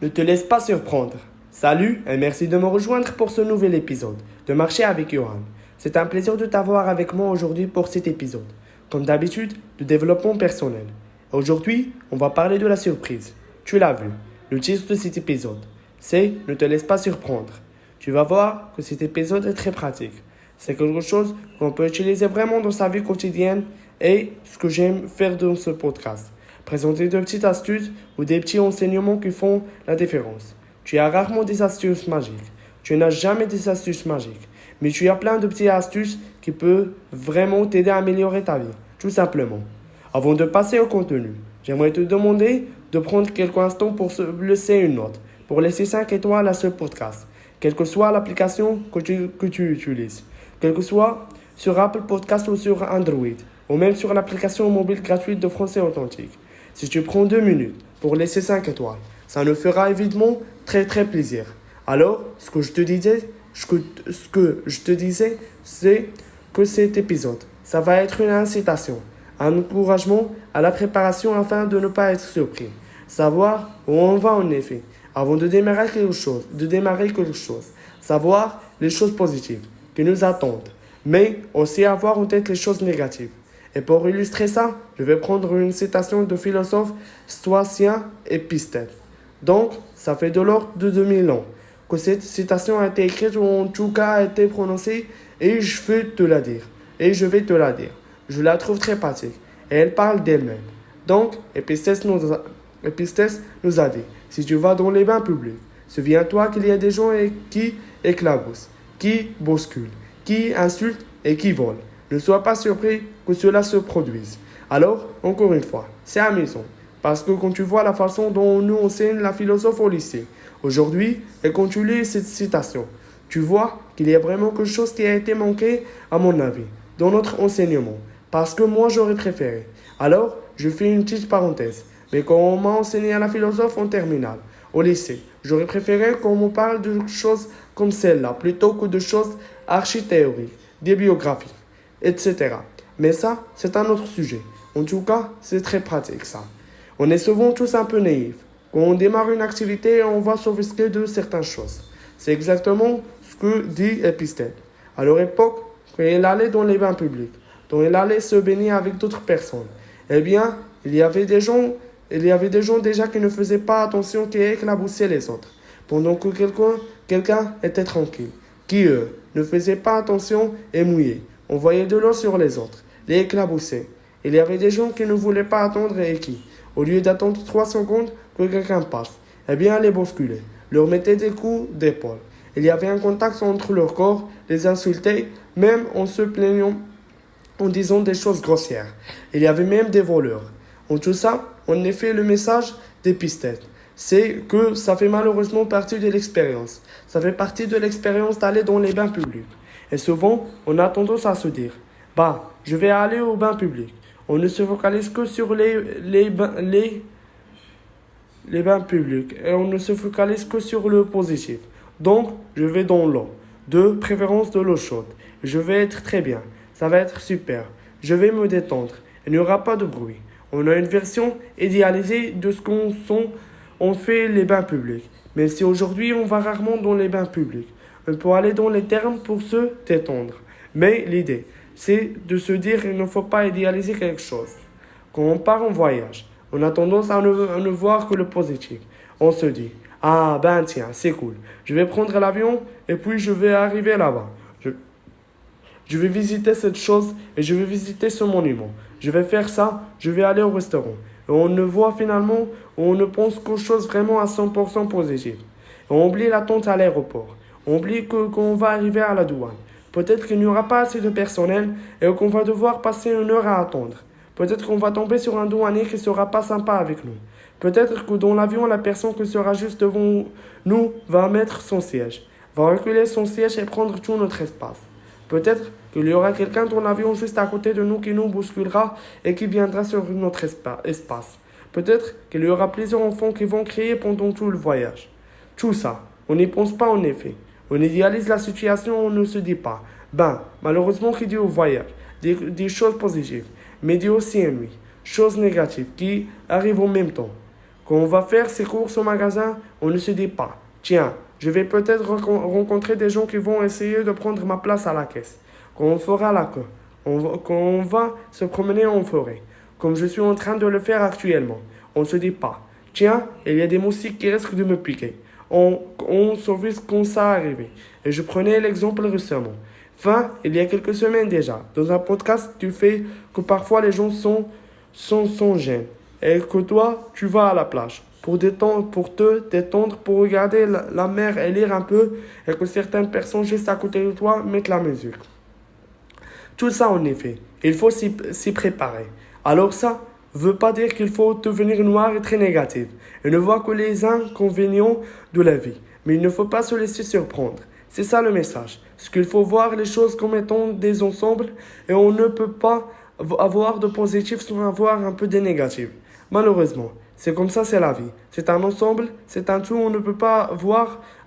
ne te laisse pas surprendre. Salut et merci de me rejoindre pour ce nouvel épisode de Marcher avec Johan. C'est un plaisir de t'avoir avec moi aujourd'hui pour cet épisode. Comme d'habitude, de développement personnel. Aujourd'hui, on va parler de la surprise. Tu l'as vu, le titre de cet épisode, c'est « Ne te laisse pas surprendre ». Tu vas voir que cet épisode est très pratique. C'est quelque chose qu'on peut utiliser vraiment dans sa vie quotidienne et ce que j'aime faire dans ce podcast. Présenter de petites astuces ou des petits enseignements qui font la différence. Tu as rarement des astuces magiques. Tu n'as jamais des astuces magiques. Mais tu as plein de petites astuces qui peuvent vraiment t'aider à améliorer ta vie. Tout simplement. Avant de passer au contenu, j'aimerais te demander de prendre quelques instants pour laisser une note. Pour laisser 5 étoiles à ce podcast. Quelle que soit l'application que tu utilises. Quel que soit sur Apple Podcast ou sur Android. Ou même sur l'application mobile gratuite de Français Authentique. Si tu prends 2 minutes pour laisser 5 étoiles, ça nous fera évidemment très plaisir. Alors, ce que je te disais, c'est que cet épisode, ça va être une incitation, un encouragement à la préparation afin de ne pas être surpris. Savoir où on va en effet, avant de démarrer quelque chose. Savoir les choses positives qui nous attendent, mais aussi avoir en tête les choses négatives. Et pour illustrer ça, je vais prendre une citation de philosophe stoïcien Épictète. Donc, ça fait de l'ordre de 2000 ans que cette citation a été écrite ou en tout cas a été prononcée et je vais te la dire. Je la trouve très pratique et elle parle d'elle-même. Donc, Épictète nous a dit, si tu vas dans les bains publics, souviens-toi qu'il y a des gens qui éclaboussent, qui bousculent, qui insultent et qui volent. Ne sois pas surpris que cela se produise. Alors, encore une fois, c'est amusant. Parce que quand tu vois la façon dont nous enseigne la philosophe au lycée, aujourd'hui, et quand tu lis cette citation, tu vois qu'il y a vraiment quelque chose qui a été manqué, à mon avis, dans notre enseignement. Parce que moi, j'aurais préféré. Alors, je fais une petite parenthèse. Mais quand on m'a enseigné à la philosophe en terminale, au lycée, j'aurais préféré qu'on me parle de choses comme celle-là, plutôt que de choses archi-théoriques, des biographies, etc. Mais ça, c'est un autre sujet. En tout cas, c'est très pratique ça. On est souvent tous un peu naïfs. Quand on démarre une activité, on va s'offusquer de certaines choses. C'est exactement ce que dit Épictète. À leur époque, quand il allait dans les bains publics, quand il allait se baigner avec d'autres personnes, eh bien, il y avait des gens déjà qui ne faisaient pas attention, qui éclaboussaient les autres, pendant que quelqu'un était tranquille, qui eux ne faisaient pas attention et mouillaient. On voyait de l'eau sur les autres, les éclaboussaient. Il y avait des gens qui ne voulaient pas attendre et qui, au lieu d'attendre 3 secondes que quelqu'un passe, eh bien les bousculaient, leur mettaient des coups d'épaule. Il y avait un contact entre leur corps, les insultaient, même en se plaignant, en disant des choses grossières. Il y avait même des voleurs. En tout ça, en effet, le message d'Épictète, c'est que ça fait malheureusement partie de l'expérience. Ça fait partie de l'expérience d'aller dans les bains publics. Et souvent, on a tendance à se dire, je vais aller au bain public. On ne se focalise que sur les bains publics et on ne se focalise que sur le positif. Donc, je vais dans l'eau, de préférence de l'eau chaude. Je vais être très bien, ça va être super. Je vais me détendre, il n'y aura pas de bruit. On a une version idéalisée de ce on fait les bains publics. Mais si aujourd'hui on va rarement dans les bains publics, on peut aller dans les thermes pour se détendre. Mais l'idée, c'est de se dire qu'il ne faut pas idéaliser quelque chose. Quand on part en voyage, on a tendance à ne voir que le positif. On se dit, tiens, c'est cool. Je vais prendre l'avion et puis je vais arriver là-bas. Je vais visiter cette chose et je vais visiter ce monument. Je vais faire ça, je vais aller au restaurant. Et on ne voit finalement, on ne pense qu'aux choses vraiment à 100% positives. Et on oublie l'attente à l'aéroport. On oublie qu'on va arriver à la douane. Peut-être qu'il n'y aura pas assez de personnel et qu'on va devoir passer 1 heure à attendre. Peut-être qu'on va tomber sur un douanier qui ne sera pas sympa avec nous. Peut-être que dans l'avion, la personne qui sera juste devant nous va mettre son siège, va reculer son siège et prendre tout notre espace. Peut-être qu'il y aura quelqu'un dans l'avion juste à côté de nous qui nous bousculera et qui viendra sur notre espace. Peut-être qu'il y aura plusieurs enfants qui vont crier pendant tout le voyage. Tout ça, on n'y pense pas en effet. On idéalise la situation, on ne se dit pas. Malheureusement, qui dit au voyage, des choses positives, mais dit aussi à lui, choses négatives qui arrivent en même temps. Quand on va faire ses courses au magasin, on ne se dit pas, tiens, je vais peut-être rencontrer des gens qui vont essayer de prendre ma place à la caisse. Quand on fera la queue, quand on va se promener en forêt, comme je suis en train de le faire actuellement, on ne se dit pas, tiens, il y a des moustiques qui risquent de me piquer. On survit quand ça arrive. Et je prenais l'exemple récemment. Enfin, il y a quelques semaines déjà, dans un podcast, tu fais que parfois les gens sont sans gêne. Et que toi, tu vas à la plage pour te détendre, pour regarder la mer et lire un peu, et que certaines personnes juste à côté de toi mettent la musique. Tout ça, en effet, il faut s'y préparer. Alors ça veut pas dire qu'il faut devenir noir et très négatif et ne voir que les inconvénients de la vie. Mais il ne faut pas se laisser surprendre. C'est ça le message. Ce qu'il faut voir les choses comme étant des ensembles et on ne peut pas avoir de positif sans avoir un peu de négatif. Malheureusement, c'est comme ça, c'est la vie. C'est un ensemble, c'est un tout, on ne peut pas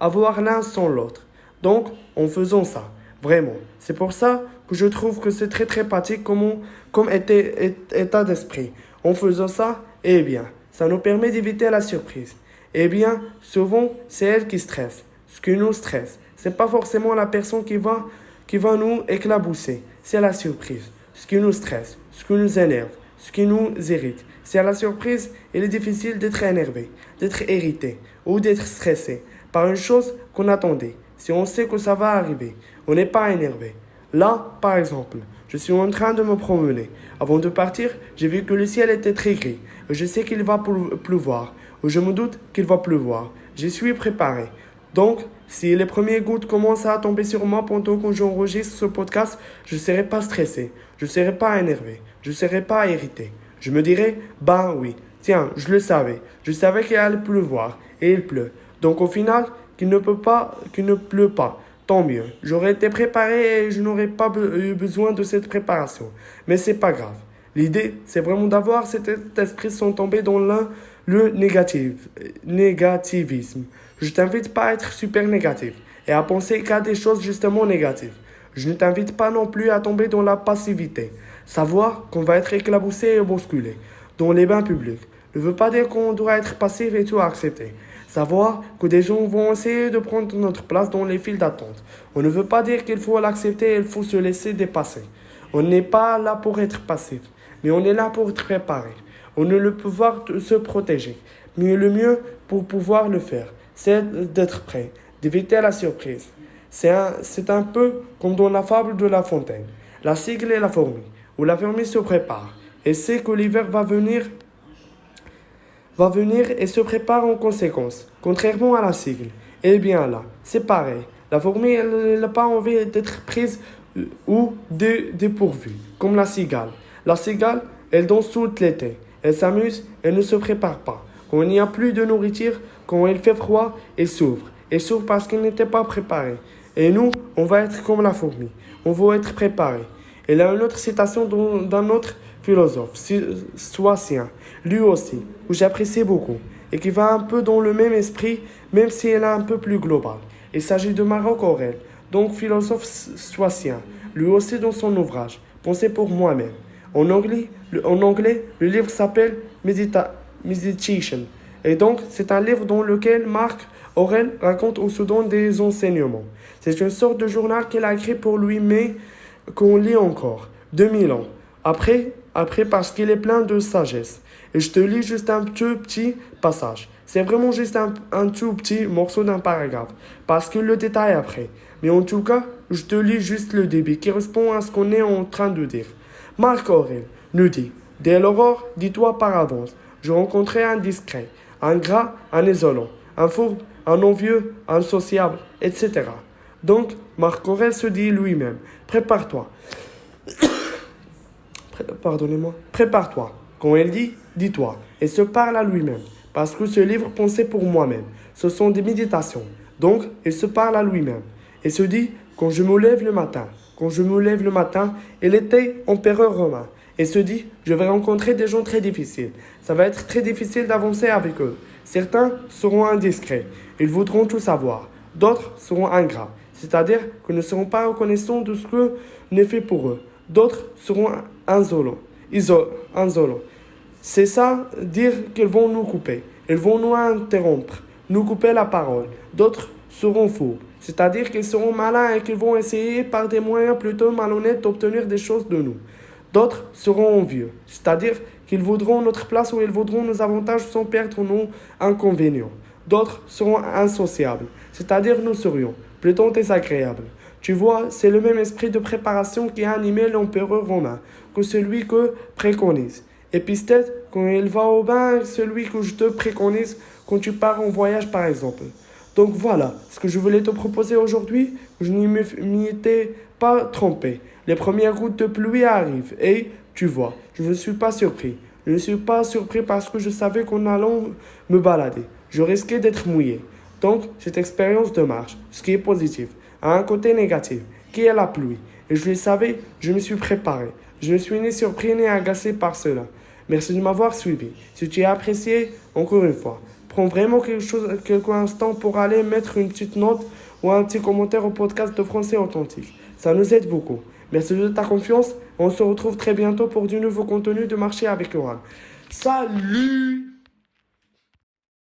avoir l'un sans l'autre. Donc, en faisant ça, vraiment. C'est pour ça que je trouve que c'est très pratique comme état d'esprit. En faisant ça, eh bien, ça nous permet d'éviter la surprise. Eh bien, souvent, c'est elle qui stresse. Ce qui nous stresse, c'est pas forcément la personne qui va nous éclabousser. C'est la surprise. Ce qui nous stresse, ce qui nous énerve, ce qui nous irrite. C'est à la surprise, il est difficile d'être énervé, d'être irrité ou d'être stressé par une chose qu'on attendait. Si on sait que ça va arriver, on n'est pas énervé. Là, par exemple, je suis en train de me promener. Avant de partir, j'ai vu que le ciel était très gris. Je sais qu'il va pleuvoir, ou je me doute qu'il va pleuvoir. Je suis préparé. Donc, si les premières gouttes commencent à tomber sur moi pendant que j'enregistre ce podcast, je ne serai pas stressé, je ne serai pas énervé, je ne serai pas irrité. Je me dirai, ben oui, tiens, je le savais. Je savais qu'il allait pleuvoir, et il pleut. Donc au final, qu'il ne pleut pas, tant mieux. J'aurais été préparé et je n'aurais pas eu besoin de cette préparation. Mais c'est pas grave. L'idée, c'est vraiment d'avoir cet esprit sans tomber dans le négativisme. Je t'invite pas à être super négatif et à penser qu'à des choses justement négatives. Je ne t'invite pas non plus à tomber dans la passivité. Savoir qu'on va être éclaboussé et bousculé dans les bains publics ne veut pas dire qu'on doit être passif et tout accepter. Savoir que des gens vont essayer de prendre notre place dans les files d'attente. On ne veut pas dire qu'il faut l'accepter et il faut se laisser dépasser. On n'est pas là pour être passif, mais on est là pour être préparé. On a le pouvoir de se protéger. Mais le mieux pour pouvoir le faire, c'est d'être prêt, d'éviter la surprise. C'est un peu comme dans la fable de La Fontaine. La cigle et la fourmi, où la fourmi se prépare et sait que l'hiver va venir et se prépare en conséquence, contrairement à la cigle. Eh bien là, c'est pareil. La fourmi, elle n'a pas envie d'être prise ou dépourvue, comme la cigale. La cigale, elle danse tout l'été. Elle s'amuse, elle ne se prépare pas. Quand il n'y a plus de nourriture, quand il fait froid, elle s'ouvre. Elle s'ouvre parce qu'elle n'était pas préparée. Et nous, on va être comme la fourmi. On va être préparé. Il y a une autre citation d'un autre philosophe, stoïcien, lui aussi, que j'apprécie beaucoup, et qui va un peu dans le même esprit, même si elle est un peu plus globale. Il s'agit de Marc Aurèle, donc philosophe stoïcien, lui aussi dans son ouvrage, Penser pour moi-même. En anglais, le livre s'appelle Meditation, et donc c'est un livre dans lequel Marc Aurèle raconte ou se donne des enseignements. C'est une sorte de journal qu'il a écrit pour lui, mais qu'on lit encore, 2000 ans. Après parce qu'il est plein de sagesse. Et je te lis juste un tout petit passage. C'est vraiment juste un tout petit morceau d'un paragraphe, parce qu'il le détaille après. Mais en tout cas, je te lis juste le début qui correspond à ce qu'on est en train de dire. Marc Aurèle nous dit, dès l'aurore, dis-toi par avance, je rencontrai un discret, un gras, un isolant, un fourbe, un envieux, un sociable, etc. Donc, Marc Aurèle se dit lui-même, prépare-toi. Prépare-toi. Quand il dit, dis-toi. Et se parle à lui-même. Parce que ce livre pensait pour moi-même. Ce sont des méditations. Donc, il se parle à lui-même. Et se dit, quand je me lève le matin, il était empereur romain. Et se dit, je vais rencontrer des gens très difficiles. Ça va être très difficile d'avancer avec eux. Certains seront indiscrets. Ils voudront tout savoir. D'autres seront ingrats. C'est-à-dire qu'ils ne seront pas reconnaissants de ce que n'est fait pour eux. D'autres seront insolents. C'est ça, dire qu'ils vont nous couper. Ils vont nous interrompre, nous couper la parole. D'autres seront fous, c'est-à-dire qu'ils seront malins et qu'ils vont essayer par des moyens plutôt malhonnêtes d'obtenir des choses de nous. D'autres seront envieux, c'est-à-dire qu'ils voudront notre place ou ils voudront nos avantages sans perdre nos inconvénients. D'autres seront insociables, c'est-à-dire nous serions plutôt désagréables. Tu vois, c'est le même esprit de préparation qui a animé l'empereur romain que celui que préconise. Épistète, quand il va au bain, celui que je te préconise quand tu pars en voyage par exemple. Donc voilà, ce que je voulais te proposer aujourd'hui, je m'y étais pas trompé. Les premières gouttes de pluie arrivent et, tu vois, je ne suis pas surpris. Je ne suis pas surpris parce que je savais qu'en allant me balader, je risquais d'être mouillé. Donc, cette expérience de marche, ce qui est positif, a un côté négatif, qui est la pluie. Et je le savais, je me suis préparé. Je ne suis ni surpris ni agacé par cela. Merci de m'avoir suivi. Si tu as apprécié, encore une fois, prends vraiment quelques instants pour aller mettre une petite note ou un petit commentaire au podcast de Français Authentique. Ça nous aide beaucoup. Merci de ta confiance. On se retrouve très bientôt pour du nouveau contenu de Marcher avec Yoran. Salut!